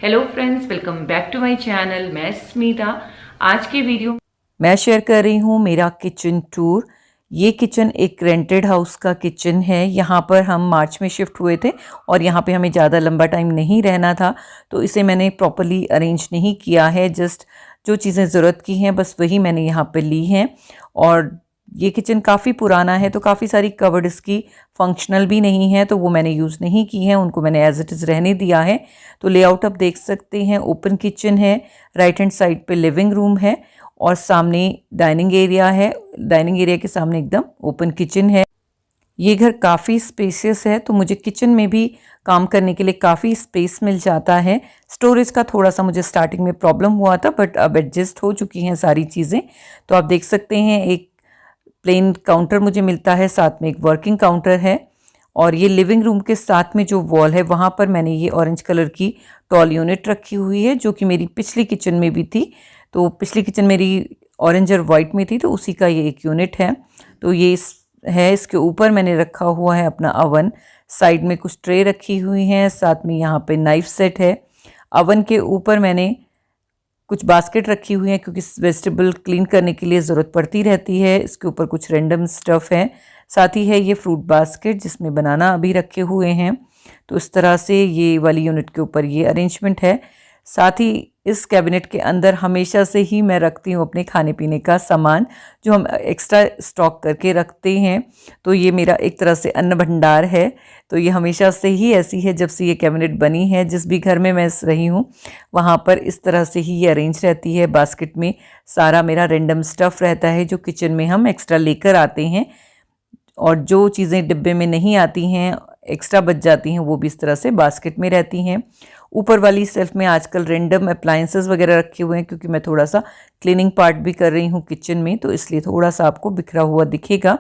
Hello friends, welcome back to my channel. मैं स्मिता। आज के वीडियो मैं शेयर कर रही हूँ मेरा किचन टूर। ये किचन एक रेंटेड हाउस का किचन है। यहाँ पर हम मार्च में शिफ्ट हुए थे और यहाँ पे हमें ज़्यादा लंबा टाइम नहीं रहना था, तो इसे मैंने प्रॉपरली अरेंज नहीं किया है। जस्ट जो चीज़ें ज़रूरत की हैं बस वही मैंने यहाँ पे ली हैं। और ये किचन काफ़ी पुराना है, तो काफ़ी सारी कबर्ड इसकी फंक्शनल भी नहीं है, तो वो मैंने यूज़ नहीं की है, उनको मैंने एज इट इज़ रहने दिया है। तो लेआउट आप देख सकते हैं, ओपन किचन है, राइट हैंड साइड पे लिविंग रूम है और सामने डाइनिंग एरिया है। डाइनिंग एरिया के सामने एकदम ओपन किचन है। ये घर काफ़ी स्पेसियस है, तो मुझे किचन में भी काम करने के लिए काफ़ी स्पेस मिल जाता है। स्टोरेज का थोड़ा सा मुझे स्टार्टिंग में प्रॉब्लम हुआ था, बट अब एडजस्ट हो चुकी हैं सारी चीज़ें। तो आप देख सकते हैं एक प्लेन काउंटर मुझे मिलता है, साथ में एक वर्किंग काउंटर है। और ये लिविंग रूम के साथ में जो वॉल है वहाँ पर मैंने ये ऑरेंज कलर की टॉल यूनिट रखी हुई है, जो कि मेरी पिछली किचन में भी थी। तो पिछली किचन मेरी ऑरेंज और वाइट में थी, तो उसी का ये एक यूनिट है। तो ये है, इसके ऊपर मैंने रखा हुआ है अपना अवन। साइड में कुछ ट्रे रखी हुई हैं, साथ में यहाँ पे नाइफ सेट है। अवन के ऊपर मैंने कुछ बास्केट रखी हुई हैं, क्योंकि वेजिटेबल क्लीन करने के लिए ज़रूरत पड़ती रहती है। इसके ऊपर कुछ रैंडम स्टफ़ है। साथ ही है ये फ्रूट बास्केट, जिसमें बनाना अभी रखे हुए हैं। तो इस तरह से ये वाली यूनिट के ऊपर ये अरेंजमेंट है। साथ ही इस कैबिनेट के अंदर हमेशा से ही मैं रखती हूँ अपने खाने पीने का सामान, जो हम एक्स्ट्रा स्टॉक करके रखते हैं। तो ये मेरा एक तरह से अन्न भंडार है। तो ये हमेशा से ही ऐसी है, जब से ये कैबिनेट बनी है। जिस भी घर में मैं रही हूँ वहाँ पर इस तरह से ही ये अरेंज रहती है। बास्केट में सारा मेरा रैंडम स्टफ़ रहता है, जो किचन में हम एक्स्ट्रा लेकर आते हैं। और जो चीज़ें डिब्बे में नहीं आती हैं, एक्स्ट्रा बच जाती हैं, वो भी इस तरह से बास्केट में रहती हैं। ऊपर वाली सेल्फ में आजकल रैंडम अप्लायंसेस वगैरह रखे हुए हैं, क्योंकि मैं थोड़ा सा क्लीनिंग पार्ट भी कर रही हूँ किचन में, तो इसलिए थोड़ा सा आपको बिखरा हुआ दिखेगा।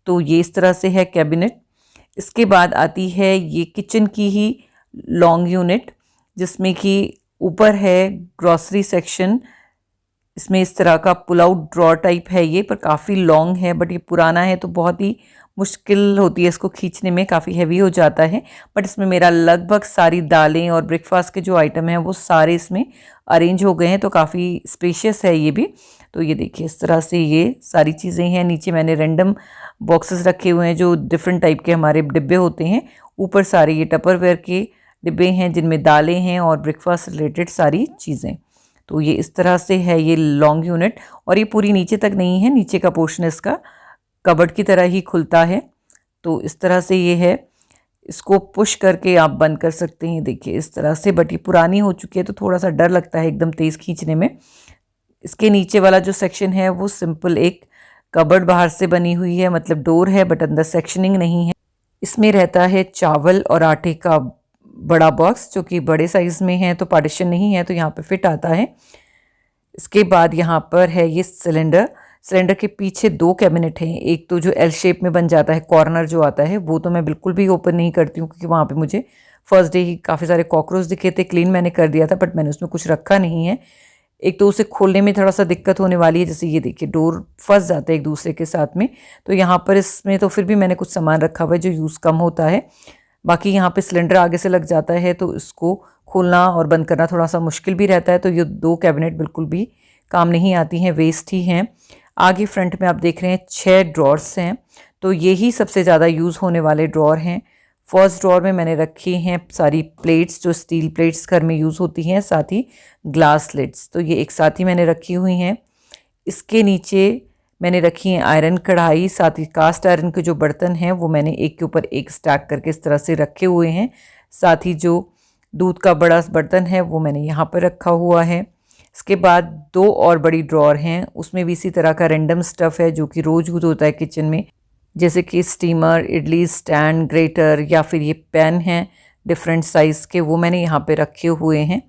तो ये इस तरह से है कैबिनेट। इसके बाद आती है ये किचन की ही लॉन्ग यूनिट, जिसमें कि ऊपर है ग्रॉसरी सेक्शन। इसमें इस तरह का पुल आउट ड्रॉर टाइप है ये, पर काफ़ी लॉन्ग है। बट ये पुराना है तो बहुत ही मुश्किल होती है इसको खींचने में, काफ़ी हैवी हो जाता है। बट इसमें मेरा लगभग सारी दालें और ब्रेकफास्ट के जो आइटम हैं वो सारे इसमें अरेंज हो गए हैं, तो काफ़ी स्पेशियस है ये भी। तो ये देखिए, इस तरह से ये सारी चीज़ें हैं। नीचे मैंने रैंडम बॉक्सेस रखे हुए हैं, जो डिफरेंट टाइप के हमारे डिब्बे होते हैं। ऊपर सारे ये टपरवेयर के डिब्बे हैं, जिनमें दालें हैं और ब्रेकफास्ट रिलेटेड सारी चीज़ें। तो ये इस तरह से है ये लॉन्ग यूनिट। और ये पूरी नीचे तक नहीं है, नीचे का पोर्शन इसका कबर्ड की तरह ही खुलता है। तो इस तरह से ये है। इसको पुश करके आप बंद कर सकते हैं, देखिए इस तरह से। बट ये पुरानी हो चुकी है, तो थोड़ा सा डर लगता है एकदम तेज़ खींचने में। इसके नीचे वाला जो सेक्शन है वो सिंपल एक कबर्ड बाहर से बनी हुई है, मतलब डोर है, बट अंदर सेक्शनिंग नहीं है। इसमें रहता है चावल और आटे का बड़ा बॉक्स, जो कि बड़े साइज़ में है, तो पार्टीशन नहीं है, तो यहाँ पे फिट आता है। इसके बाद यहाँ पर है ये सिलेंडर। सिलेंडर के पीछे दो कैबिनेट हैं। एक तो जो एल शेप में बन जाता है, कॉर्नर जो आता है, वो तो मैं बिल्कुल भी ओपन नहीं करती हूँ, क्योंकि वहाँ पे मुझे फर्स्ट डे ही काफ़ी सारे कॉकरोच दिखे थे। क्लीन मैंने कर दिया था, बट मैंने उसमें कुछ रखा नहीं है। एक तो उसे खोलने में थोड़ा सा दिक्कत होने वाली है, जैसे ये देखिए डोर फंस जाता है एक दूसरे के साथ में। तो यहाँ पर इसमें तो फिर भी मैंने कुछ सामान रखा हुआ है जो यूज़ कम होता है। बाकी यहाँ पे सिलेंडर आगे से लग जाता है, तो इसको खोलना और बंद करना थोड़ा सा मुश्किल भी रहता है। तो ये दो कैबिनेट बिल्कुल भी काम नहीं आती हैं, वेस्ट ही हैं। आगे फ्रंट में आप देख रहे हैं 6 ड्रॉर्स हैं, तो यही सबसे ज़्यादा यूज़ होने वाले ड्रॉर हैं। फर्स्ट ड्रॉर में मैंने रखी हैं सारी प्लेट्स, जो स्टील प्लेट्स घर में यूज़ होती हैं, साथ ही ग्लास लिड्स, तो ये एक साथ ही मैंने रखी हुई हैं। इसके नीचे मैंने रखी हैं आयरन कढ़ाई, साथ ही कास्ट आयरन के जो बर्तन हैं वो मैंने एक के ऊपर एक स्टैक करके इस तरह से रखे हुए हैं। साथ ही जो दूध का बड़ा बर्तन है वो मैंने यहाँ पर रखा हुआ है। इसके बाद 2 और बड़ी ड्रॉर हैं, उसमें भी इसी तरह का रैंडम स्टफ़ है, जो कि रोज़ यूज़ होता है किचन में, जैसे कि स्टीमर, इडली स्टैंड, ग्रेटर, या फिर ये पैन हैं डिफरेंट साइज़ के, वो मैंने यहाँ पे रखे हुए हैं।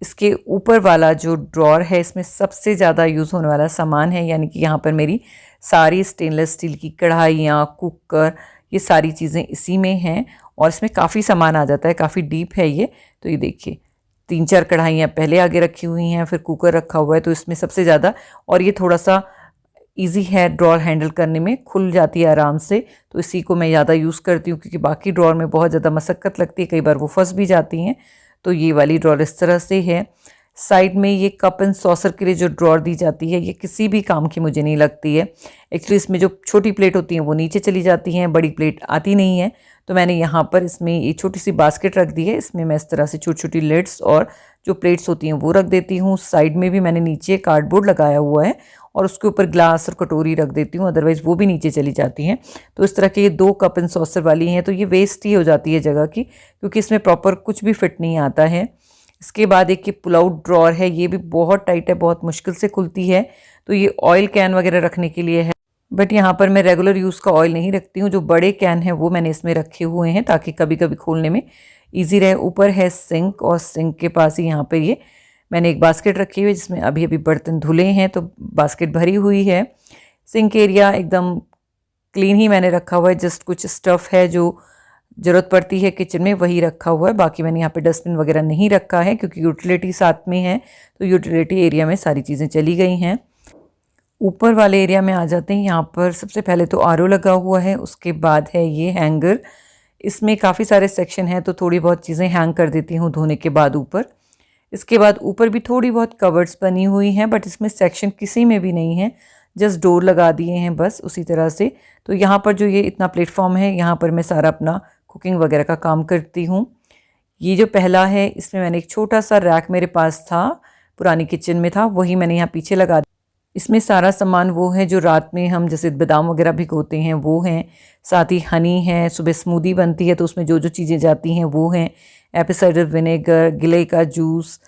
इसके ऊपर वाला जो ड्रॉर है, इसमें सबसे ज़्यादा यूज़ होने वाला सामान है, यानी कि यहाँ पर मेरी सारी स्टेनलेस स्टील की कढ़ाइयाँ, कुकर, ये सारी चीज़ें इसी में हैं। और इसमें काफ़ी सामान आ जाता है, काफ़ी डीप है ये। तो ये देखिए 3-4 कढ़ाइयाँ पहले आगे रखी हुई हैं, फिर कुकर रखा हुआ है, तो इसमें सबसे ज़्यादा। और ये थोड़ा सा इजी है ड्रॉर हैंडल करने में, खुल जाती है आराम से, तो इसी को मैं ज़्यादा यूज़ करती हूँ, क्योंकि बाकी ड्रॉर में बहुत ज़्यादा मशक्क़त लगती है, कई बार वो फंस भी जाती हैं। तो ये वाली ड्रॉर इस तरह से है। साइड में ये कप एंड सॉसर के लिए जो ड्रॉर दी जाती है ये किसी भी काम की मुझे नहीं लगती है। एक्चुअली इसमें जो छोटी प्लेट होती हैं वो नीचे चली जाती हैं, बड़ी प्लेट आती नहीं है। तो मैंने यहाँ पर इसमें ये छोटी सी बास्केट रख दी है। इसमें मैं इस तरह से छोटी छोटी लिड्स और जो प्लेट्स होती हैं वो रख देती हूँ। साइड में भी मैंने नीचे कार्डबोर्ड लगाया हुआ है और उसके ऊपर ग्लास और कटोरी रख देती हूँ, अदरवाइज़ वो भी नीचे चली जाती हैं। तो इस तरह के ये 2 कप एंड सॉसर वाली हैं, तो ये वेस्ट ही हो जाती है जगह की, क्योंकि इसमें प्रॉपर कुछ भी फिट नहीं आता है। इसके बाद एक ये पुल आउट ड्रॉर है, ये भी बहुत टाइट है, बहुत मुश्किल से खुलती है। तो ये ऑयल कैन वगैरह रखने के लिए है, बट यहाँ पर मैं रेगुलर यूज़ का ऑयल नहीं रखती हूँ। जो बड़े कैन हैं वो मैंने इसमें रखे हुए हैं ताकि कभी कभी खोलने में ईजी रहे। ऊपर है सिंक और सिंक के पास ही यहाँ पर ये मैंने एक बास्केट रखी हुई है जिसमें अभी अभी बर्तन धुले हैं, तो बास्केट भरी हुई है। सिंक एरिया एकदम क्लीन ही मैंने रखा हुआ है, जस्ट कुछ स्टफ़ है जो ज़रूरत पड़ती है किचन में वही रखा हुआ है। बाकी मैंने यहाँ पे डस्टबिन वगैरह नहीं रखा है क्योंकि यूटिलिटी साथ में है, तो यूटिलिटी एरिया में सारी चीज़ें चली गई हैं। ऊपर वाले एरिया में आ जाते हैं। यहाँ पर सबसे पहले तो आरओ लगा हुआ है, उसके बाद है ये हैंगर। इसमें काफ़ी सारे सेक्शन हैं तो थोड़ी बहुत चीज़ें हैंग कर देती हूँ धोने के बाद ऊपर। इसके बाद ऊपर भी थोड़ी बहुत कवर्ड्स बनी हुई हैं, बट इसमें सेक्शन किसी में भी नहीं है, जस्ट डोर लगा दिए हैं बस उसी तरह से। तो यहाँ पर जो ये इतना प्लेटफॉर्म है यहाँ पर मैं सारा अपना कुकिंग वगैरह का काम करती हूँ। ये जो पहला है इसमें मैंने एक छोटा सा रैक मेरे पास था, पुरानी किचन में था, वही मैंने यहाँ पीछे लगा दिया। इसमें सारा सामान वो है जो रात में हम जैसे बादाम वगैरह भिगोते हैं वो हैं, साथ ही हनी है, सुबह स्मूदी बनती है तो उसमें जो जो चीज़ें जाती हैं वो हैं, एप्पल साइडर विनेगर, गिले का जूस,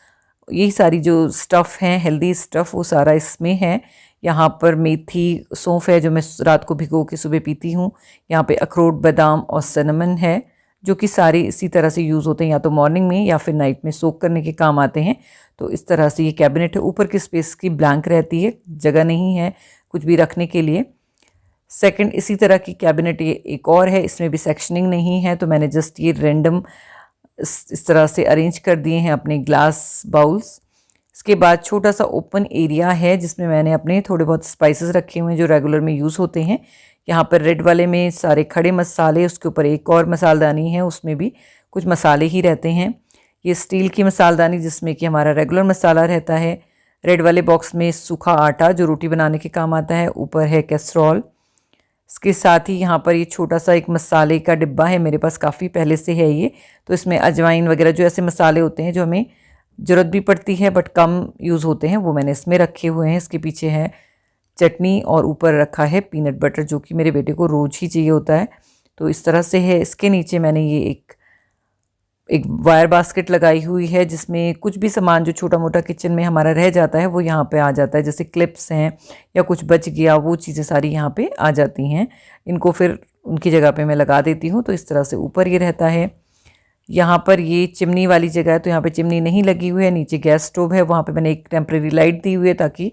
यही सारी जो स्टफ़ हैं हेल्दी स्टफ़ वो सारा इसमें है। यहाँ पर मेथी सौंफ है जो मैं रात को भिगो के सुबह पीती हूँ। यहाँ पे अखरोट, बादाम और सिनेमन है जो कि सारे इसी तरह से यूज़ होते हैं, या तो मॉर्निंग में या फिर नाइट में सोक करने के काम आते हैं। तो इस तरह से ये कैबिनेट है। ऊपर की स्पेस की ब्लैंक रहती है, जगह नहीं है कुछ भी रखने के लिए। सेकंड इसी तरह की कैबिनेट ये एक और है, इसमें भी सेक्शनिंग नहीं है, तो मैंने जस्ट ये रैंडम इस तरह से अरेंज कर दिए हैं अपने ग्लास बाउल्स। इसके बाद छोटा सा ओपन एरिया है जिसमें मैंने अपने थोड़े बहुत स्पाइसेस रखे हुए हैं जो रेगुलर में यूज़ होते हैं। यहाँ पर रेड वाले में सारे खड़े मसाले, उसके ऊपर एक और मसालदानी है उसमें भी कुछ मसाले ही रहते हैं। ये स्टील की मसालदानी जिसमें कि हमारा रेगुलर मसाला रहता है। रेड वाले बॉक्स में सूखा आटा जो रोटी बनाने के काम आता है। ऊपर है कैसरोल। इसके साथ ही यहाँ पर ये छोटा सा एक मसाले का डिब्बा है, मेरे पास काफ़ी पहले से है ये, तो इसमें अजवाइन वगैरह जो ऐसे मसाले होते हैं जो हमें ज़रूरत भी पड़ती है बट कम यूज़ होते हैं वो मैंने इसमें रखे हुए हैं। इसके पीछे है चटनी और ऊपर रखा है पीनट बटर जो कि मेरे बेटे को रोज़ ही चाहिए होता है, तो इस तरह से है। इसके नीचे मैंने ये एक वायर बास्केट लगाई हुई है जिसमें कुछ भी सामान जो छोटा मोटा किचन में हमारा रह जाता है वो यहाँ पे आ जाता है, जैसे क्लिप्स हैं या कुछ बच गया वो चीज़ें सारी यहाँ पे आ जाती हैं। इनको फिर उनकी जगह पे मैं लगा देती हूँ, तो इस तरह से ऊपर ये रहता है। यहाँ पर ये चिमनी वाली जगह है तो यहाँ पे चिमनी नहीं लगी हुई है, नीचे गैस स्टोव है, वहाँ पे मैंने एक टेम्प्रेरी लाइट दी हुई है ताकि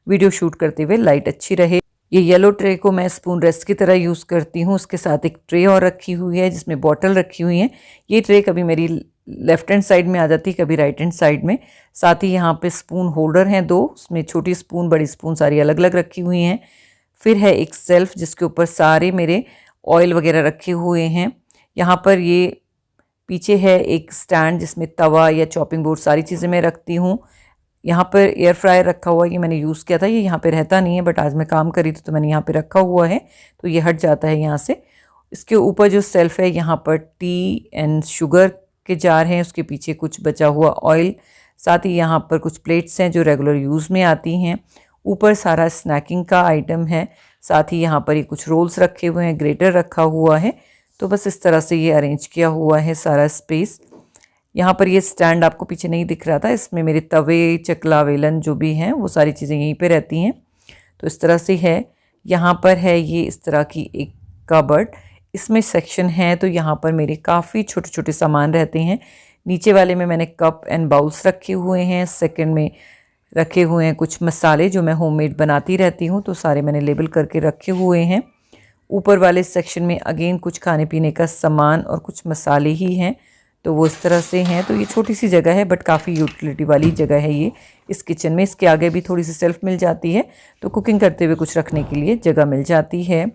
वीडियो शूट करते हुए लाइट अच्छी रहे। ये येलो ट्रे को मैं स्पून रेस्ट की तरह यूज़ करती हूँ। उसके साथ एक ट्रे और रखी हुई है जिसमें बॉटल रखी हुई है। ये ट्रे कभी मेरी लेफ़्ट हैंड साइड में आ जाती है, कभी राइट हैंड साइड में। साथ ही यहाँ पे स्पून होल्डर हैं 2, उसमें छोटी स्पून बड़ी स्पून सारी अलग अलग रखी हुई हैं। फिर है एक सेल्फ जिसके ऊपर सारे मेरे ऑयल वगैरह रखे हुए हैं। यहाँ पर ये पीछे है एक स्टैंड जिसमें तवा या चॉपिंग बोर्ड सारी चीज़ें मैं रखती हूँ। यहाँ पर एयर फ्रायर रखा हुआ है, ये मैंने यूज़ किया था, ये यहाँ पे रहता नहीं है बट आज मैं काम करी थी तो मैंने यहाँ पे रखा हुआ है, तो ये हट जाता है यहाँ से। इसके ऊपर जो सेल्फ है यहाँ पर टी एंड शुगर के जार हैं, उसके पीछे कुछ बचा हुआ ऑयल, साथ ही यहाँ पर कुछ प्लेट्स हैं जो रेगुलर यूज़ में आती हैं। ऊपर सारा स्नैकिंग का आइटम है, साथ ही यहाँ पर ये कुछ रोल्स रखे हुए हैं, ग्रेटर रखा हुआ है। तो बस इस तरह से ये अरेंज किया हुआ है सारा स्पेस। यहाँ पर ये स्टैंड आपको पीछे नहीं दिख रहा था, इसमें मेरे तवे, चकला, वेलन जो भी हैं वो सारी चीज़ें यहीं पे रहती हैं, तो इस तरह से है। यहाँ पर है ये इस तरह की एक कबर्ड, इसमें सेक्शन है तो यहाँ पर मेरे काफ़ी छोटे छोटे सामान रहते हैं। नीचे वाले में मैंने कप एंड बाउल्स रखे हुए हैं, सेकंड में रखे हुए हैं कुछ मसाले जो मैं होममेड बनाती रहती हूँ, तो सारे मैंने लेबल करके रखे हुए हैं। ऊपर वाले सेक्शन में अगेन कुछ खाने पीने का सामान और कुछ मसाले ही हैं, तो वो इस तरह से हैं। तो ये छोटी सी जगह है बट काफ़ी यूटिलिटी वाली जगह है ये इस किचन में। इसके आगे भी थोड़ी सी सेल्फ मिल जाती है तो कुकिंग करते हुए कुछ रखने के लिए जगह मिल जाती है।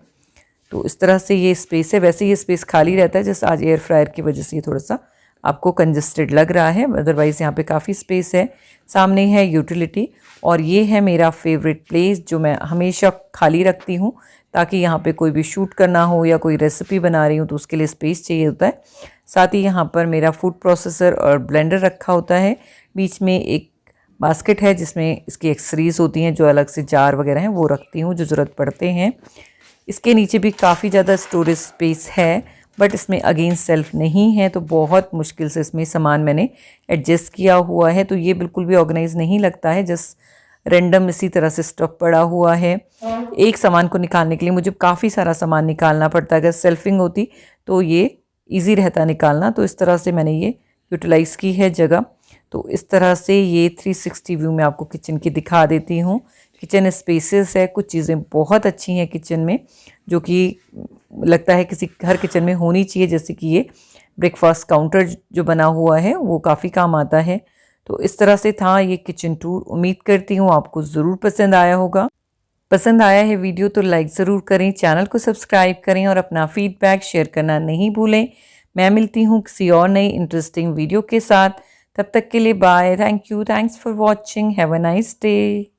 तो इस तरह से ये स्पेस है। वैसे ये स्पेस खाली रहता है, जैसे आज एयर फ्रायर की वजह से ये थोड़ा सा आपको कंजस्टेड लग रहा है, अदरवाइज़ यहाँ पे काफ़ी स्पेस है। सामने है यूटिलिटी और ये है मेरा फेवरेट प्लेस जो मैं हमेशा खाली रखती हूँ ताकि यहाँ पे कोई भी शूट करना हो या कोई रेसिपी बना रही हूँ तो उसके लिए स्पेस चाहिए होता है। साथ ही यहाँ पर मेरा फूड प्रोसेसर और ब्लेंडर रखा होता है। बीच में एक बास्केट है जिसमें इसकी एक्सेसरीज होती हैं, जो अलग से जार वगैरह हैं वो रखती हूँ जो ज़रूरत पड़ते हैं। इसके नीचे भी काफ़ी ज़्यादा स्टोरेज स्पेस है, बट इसमें अगेन सेल्फ नहीं है तो बहुत मुश्किल से इसमें सामान मैंने एडजस्ट किया हुआ है। तो ये बिल्कुल भी ऑर्गेनाइज नहीं लगता है, जस्ट रैंडम इसी तरह से स्टॉक पड़ा हुआ है। एक सामान को निकालने के लिए मुझे काफ़ी सारा सामान निकालना पड़ता है। अगर सेल्फिंग होती तो ये ईजी रहता निकालना। तो इस तरह से मैंने ये यूटिलाइज़ की है जगह। तो इस तरह से ये 360 व्यू में आपको किचन की दिखा देती हूँ। किचन स्पेसेस है, कुछ चीज़ें बहुत अच्छी हैं किचन में जो कि लगता है किसी हर किचन में होनी चाहिए, जैसे कि ये ब्रेकफास्ट काउंटर जो बना हुआ है वो काफ़ी काम आता है। तो इस तरह से था ये किचन टूर। उम्मीद करती हूँ आपको ज़रूर पसंद आया होगा। पसंद आया है वीडियो तो लाइक ज़रूर करें, चैनल को सब्सक्राइब करें और अपना फीडबैक शेयर करना नहीं भूलें। मैं मिलती हूँ किसी और नई इंटरेस्टिंग वीडियो के साथ। तब तक के लिए bye. Thank you, thanks for watching, have a nice day.